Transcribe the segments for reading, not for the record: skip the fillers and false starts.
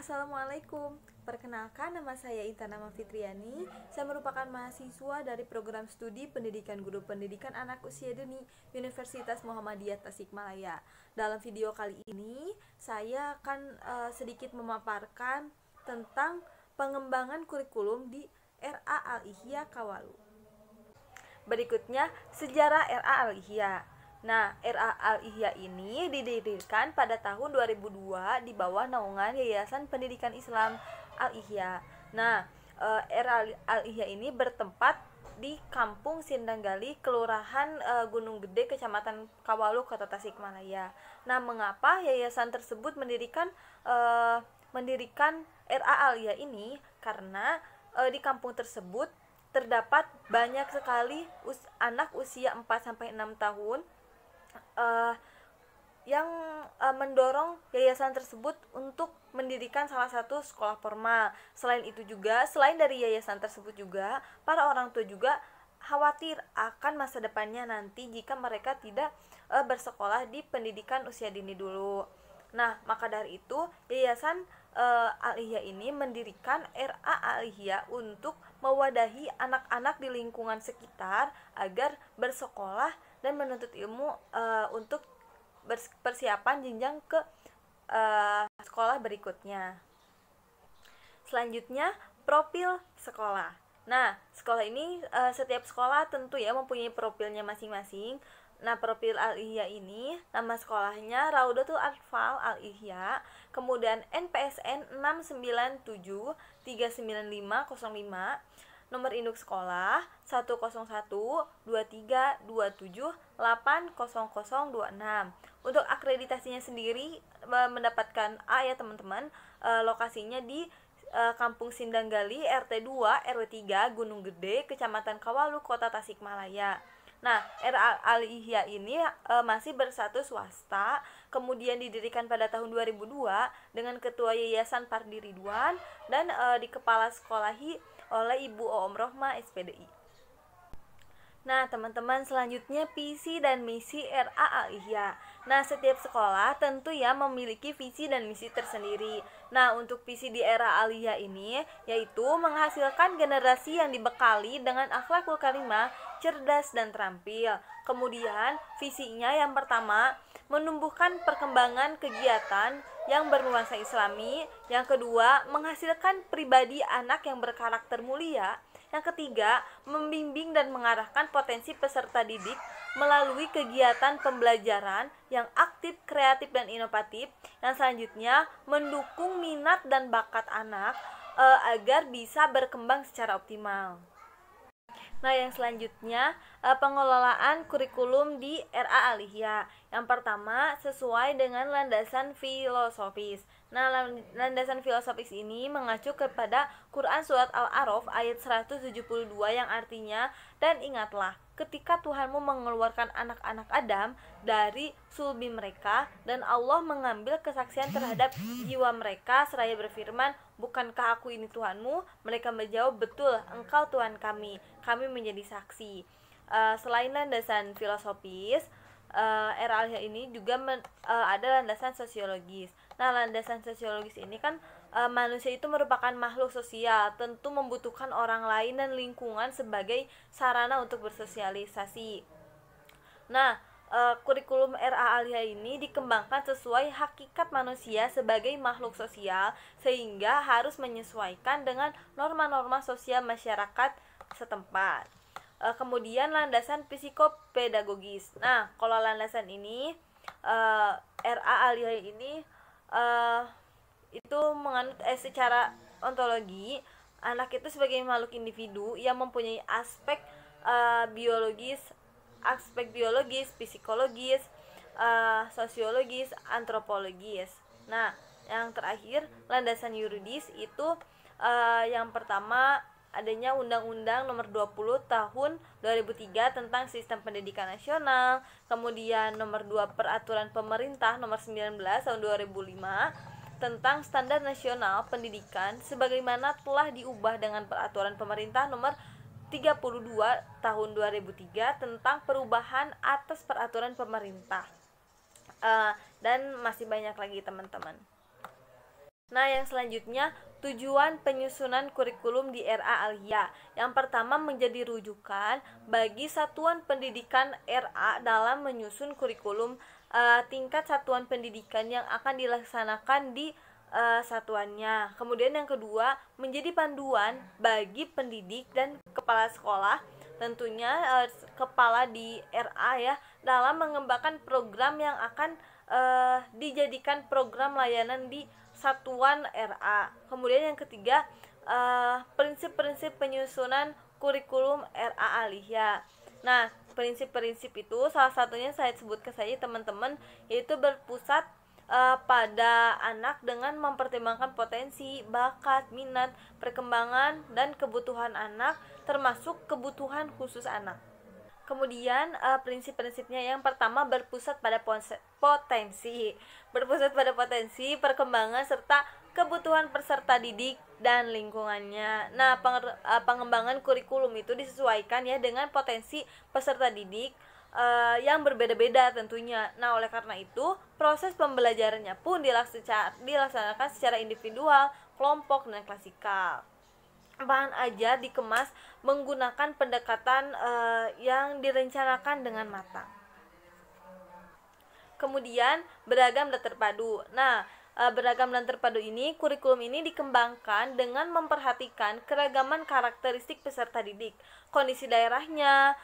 Assalamualaikum, perkenalkan nama saya Intan Fitriani. Saya merupakan mahasiswa dari program studi pendidikan guru pendidikan anak usia dini Universitas Muhammadiyah Tasikmalaya. Dalam video kali ini, saya akan sedikit memaparkan tentang pengembangan kurikulum di RA Al-Ihya Kawalu. Berikutnya, sejarah RA Al-Ihya. Nah, RA Al-Ihya ini didirikan pada tahun 2002 di bawah naungan Yayasan Pendidikan Islam Al-Ihya. Nah, RA Al-Ihya ini bertempat di Kampung Sindanggali, Kelurahan Gunung Gede, Kecamatan Kawalu, Kota Tasikmalaya. Nah, mengapa yayasan tersebut mendirikan RA Al-Ihya ini? Karena di kampung tersebut terdapat banyak sekali anak usia 4-6 tahun yang mendorong yayasan tersebut untuk mendirikan salah satu sekolah formal. Selain dari yayasan tersebut juga, para orang tua juga khawatir akan masa depannya nanti jika mereka tidak bersekolah di pendidikan usia dini dulu. Nah, maka dari itu Yayasan Al-Ihya ini mendirikan RA Al-Ihya untuk mewadahi anak-anak di lingkungan sekitar agar bersekolah dan menuntut ilmu untuk persiapan jenjang ke sekolah berikutnya. Selanjutnya, profil sekolah. Nah, sekolah ini setiap sekolah tentu ya mempunyai profilnya masing-masing. Nah, profil Al-Ihya ini, nama sekolahnya Raudatul Atfal Al-Ihya, kemudian NPSN 697390505, nomor induk sekolah 1012327800026. Untuk akreditasinya sendiri mendapatkan A ya teman-teman. Lokasinya di Kampung Sindanggali, RT 2 RW 3 Gunung Gede, Kecamatan Kawalu, Kota Tasikmalaya. Nah, RA Al-Ihya ini masih bersatu swasta, kemudian didirikan pada tahun 2002 dengan ketua yayasan Pardi Ridwan dan dikepala sekolahi oleh Ibu Oom Rohma SPDI. Nah, teman-teman, selanjutnya visi dan misi RA Al-Ihya. Nah, setiap sekolah tentu ya memiliki visi dan misi tersendiri. Nah, untuk visi di RA Al-Ihya ini yaitu menghasilkan generasi yang dibekali dengan akhlakul karimah, cerdas dan terampil. Kemudian, visinya yang pertama, menumbuhkan perkembangan kegiatan yang bernuansa Islami. Yang kedua, menghasilkan pribadi anak yang berkarakter mulia. Yang ketiga, membimbing dan mengarahkan potensi peserta didik melalui kegiatan pembelajaran yang aktif, kreatif, dan inovatif. Yang selanjutnya, mendukung minat dan bakat anak agar bisa berkembang secara optimal. Nah, yang selanjutnya pengelolaan kurikulum di RA Al-Ihya. Yang pertama, sesuai dengan landasan filosofis. Nah, landasan filosofis ini mengacu kepada Quran Surat Al-A'raf ayat 172 yang artinya, dan ingatlah ketika Tuhanmu mengeluarkan anak-anak Adam dari sulbi mereka, dan Allah mengambil kesaksian terhadap jiwa mereka seraya berfirman, bukankah aku ini Tuhanmu? Mereka menjawab, betul, engkau Tuhan kami menjadi saksi. Selain landasan filosofis, RA Al-Ihya ini juga ada landasan sosiologis. Nah, landasan sosiologis ini kan manusia itu merupakan makhluk sosial, tentu membutuhkan orang lain dan lingkungan sebagai sarana untuk bersosialisasi. Nah, kurikulum RA Al-Ihya ini dikembangkan sesuai hakikat manusia sebagai makhluk sosial, sehingga harus menyesuaikan dengan norma-norma sosial masyarakat setempat. Kemudian landasan psikopedagogis. Nah, kalau landasan ini RA Al-Ihya ini itu menganut secara ontologi, anak itu sebagai makhluk individu yang mempunyai aspek biologis, psikologis, sosiologis, antropologis. Nah, yang terakhir landasan yuridis itu yang pertama adanya Undang-Undang Nomor 20 Tahun 2003 tentang Sistem Pendidikan Nasional, kemudian Nomor 2 Peraturan Pemerintah Nomor 19 Tahun 2005 tentang Standar Nasional Pendidikan sebagaimana telah diubah dengan Peraturan Pemerintah Nomor 32 Tahun 2003 tentang perubahan atas peraturan pemerintah. Dan masih banyak lagi teman-teman. Nah, yang selanjutnya tujuan penyusunan kurikulum di RA Aliyah. Yang pertama, menjadi rujukan bagi satuan pendidikan RA dalam menyusun kurikulum tingkat satuan pendidikan yang akan dilaksanakan di satuannya. Kemudian yang kedua, menjadi panduan bagi pendidik dan kepala sekolah, tentunya kepala di RA ya, dalam mengembangkan program yang akan dijadikan program layanan di satuan RA. Kemudian yang ketiga, prinsip-prinsip penyusunan kurikulum RA Aliyah. Nah, prinsip-prinsip itu salah satunya saya sebutkan saja teman-teman, yaitu berpusat pada anak dengan mempertimbangkan potensi, bakat, minat, perkembangan, dan kebutuhan anak, termasuk kebutuhan khusus anak. Kemudian prinsip-prinsipnya yang pertama berpusat pada potensi, perkembangan serta kebutuhan peserta didik dan lingkungannya. Nah, pengembangan kurikulum itu disesuaikan ya dengan potensi peserta didik yang berbeda-beda tentunya. Nah, oleh karena itu proses pembelajarannya pun dilaksanakan secara individual, kelompok, dan klasikal. Bahan ajar dikemas menggunakan pendekatan yang direncanakan dengan matang. Kemudian beragam dan terpadu. Nah, beragam dan terpadu ini, kurikulum ini dikembangkan dengan memperhatikan keragaman karakteristik peserta didik, kondisi daerahnya,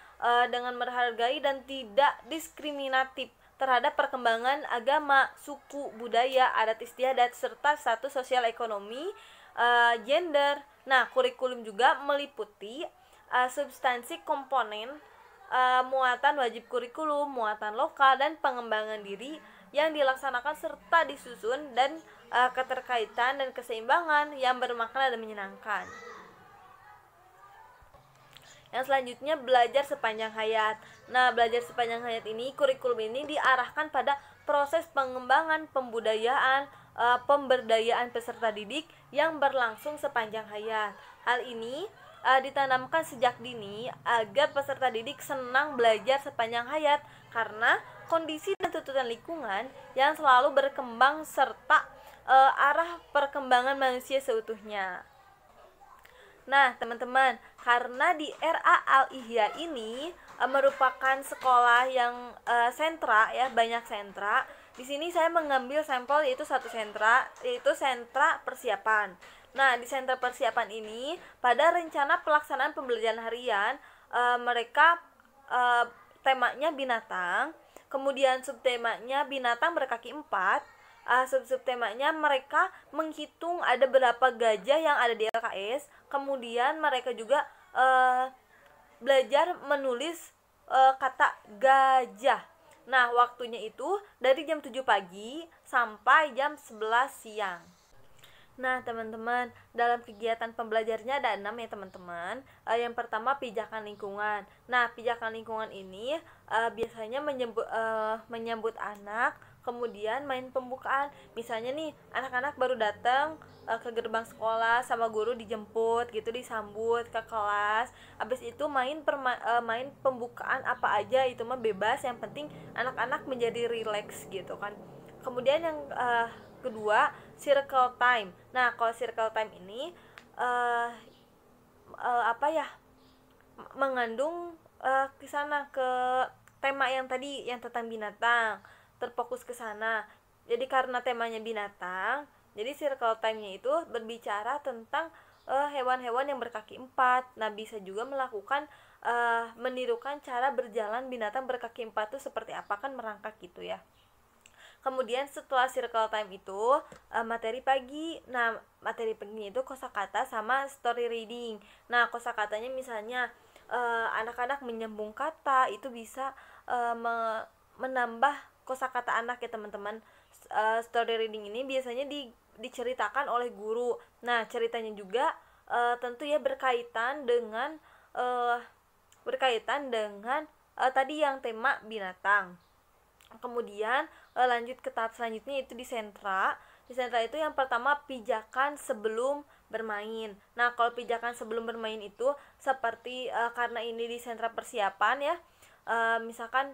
dengan menghargai dan tidak diskriminatif terhadap perkembangan agama, suku, budaya, adat istiadat, serta status sosial ekonomi, gender. Nah, kurikulum juga meliputi substansi komponen, muatan wajib kurikulum, muatan lokal, dan pengembangan diri yang dilaksanakan serta disusun, dan keterkaitan dan keseimbangan yang bermakna dan menyenangkan. Yang selanjutnya, belajar sepanjang hayat. Nah, belajar sepanjang hayat ini, kurikulum ini diarahkan pada proses pengembangan, pembudayaan, pemberdayaan peserta didik yang berlangsung sepanjang hayat. Hal ini ditanamkan sejak dini agar peserta didik senang belajar sepanjang hayat karena kondisi dan tuntutan lingkungan yang selalu berkembang serta arah perkembangan manusia seutuhnya. Nah, teman-teman, karena di RA Al-Ihya ini merupakan sekolah yang sentra ya, banyak sentra. Di sini saya mengambil sampel yaitu satu sentra, yaitu sentra persiapan. Nah, di sentra persiapan ini pada rencana pelaksanaan pembelajaran harian mereka temanya binatang, kemudian subtemanya binatang berkaki 4. Subtemanya mereka menghitung ada berapa gajah yang ada di LKS. Kemudian mereka juga belajar menulis kata gajah. Nah, waktunya itu dari jam 7 pagi sampai jam 11 siang. Nah, teman-teman, dalam kegiatan pembelajarnya ada 6 ya, teman-teman. Yang pertama, pijakan lingkungan. Nah, pijakan lingkungan ini biasanya menyambut anak, kemudian main pembukaan. Misalnya nih, anak-anak baru datang ke gerbang sekolah sama guru dijemput gitu, disambut ke kelas. Habis itu main pembukaan apa aja, itu mah bebas, yang penting anak-anak menjadi rileks gitu kan. Kemudian yang kedua, circle time. Nah, kalau circle time ini mengandung ke sana ke tema yang tadi yang tentang binatang, terfokus ke sana. Jadi karena temanya binatang, jadi circle time-nya itu berbicara tentang hewan-hewan yang berkaki 4. Nah, bisa juga melakukan menirukan cara berjalan binatang berkaki 4 itu seperti apa, kan merangkak gitu ya. Kemudian setelah circle time itu materi pagi. Nah, materi pagi itu kosakata sama story reading. Nah, kosakatanya misalnya anak-anak menyambung kata, itu bisa menambah kosakata anak ya, teman-teman. Story reading ini biasanya diceritakan oleh guru. Nah, ceritanya juga tentu ya berkaitan dengan tadi yang tema binatang. Kemudian lanjut ke tahap selanjutnya, itu di sentra. Di sentra itu yang pertama, pijakan sebelum bermain. Nah, kalau pijakan sebelum bermain itu seperti karena ini di sentra persiapan ya, misalkan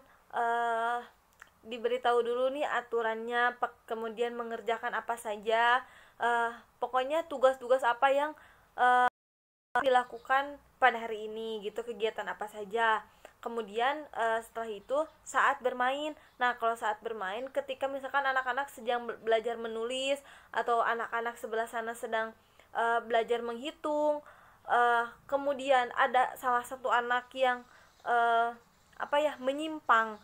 diberitahu dulu nih aturannya, kemudian mengerjakan apa saja, pokoknya tugas-tugas apa yang dilakukan pada hari ini gitu, kegiatan apa saja. Kemudian setelah itu saat bermain. Nah, kalau saat bermain, ketika misalkan anak-anak sedang belajar menulis atau anak-anak sebelah sana sedang belajar menghitung, kemudian ada salah satu anak yang menyimpang,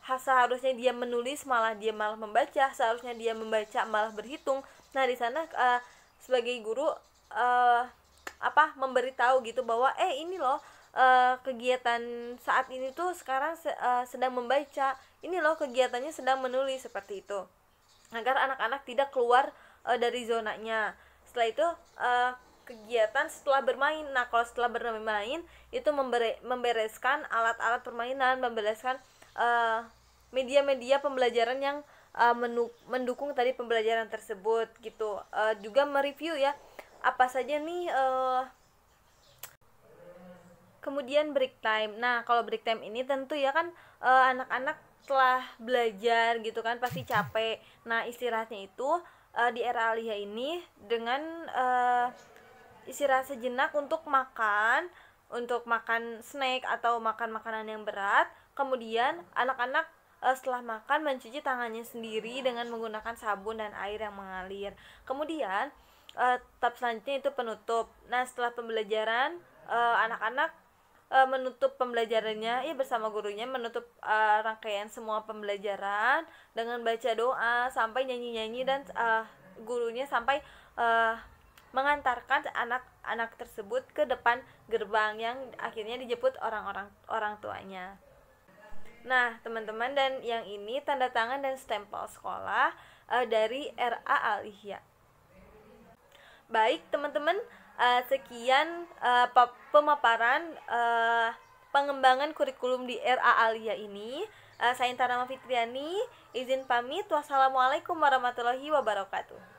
seharusnya dia menulis dia malah membaca, seharusnya dia membaca malah berhitung. Nah, di sana sebagai guru memberitahu gitu bahwa ini loh, kegiatan saat ini tuh sekarang sedang membaca, ini loh kegiatannya sedang menulis, seperti itu, agar anak-anak tidak keluar dari zonanya. Setelah itu kegiatan setelah bermain. Nah, kalau setelah bermain itu membereskan alat-alat permainan, membereskan media-media pembelajaran yang mendukung tadi pembelajaran tersebut gitu. Juga mereview ya, apa saja nih. Kemudian break time. Nah, kalau break time ini tentu ya kan anak-anak setelah belajar gitu kan pasti capek. Nah, istirahatnya itu di era aliyah ini dengan istirahat sejenak untuk makan snack atau makan makanan yang berat. Kemudian anak-anak setelah makan mencuci tangannya sendiri dengan menggunakan sabun dan air yang mengalir. Kemudian tahap selanjutnya itu penutup. Nah, setelah pembelajaran anak-anak menutup pembelajarannya bersama gurunya, menutup rangkaian semua pembelajaran dengan baca doa sampai nyanyi-nyanyi, dan gurunya sampai mengantarkan anak-anak tersebut ke depan gerbang yang akhirnya dijemput orang tuanya. Nah, teman-teman, dan yang ini tanda tangan dan stempel sekolah dari RA Aliyah. Baik, teman-teman, sekian pemaparan pengembangan kurikulum di RA Aliyah ini. Saya Intara Fitriani, izin pamit. Wassalamualaikum warahmatullahi wabarakatuh.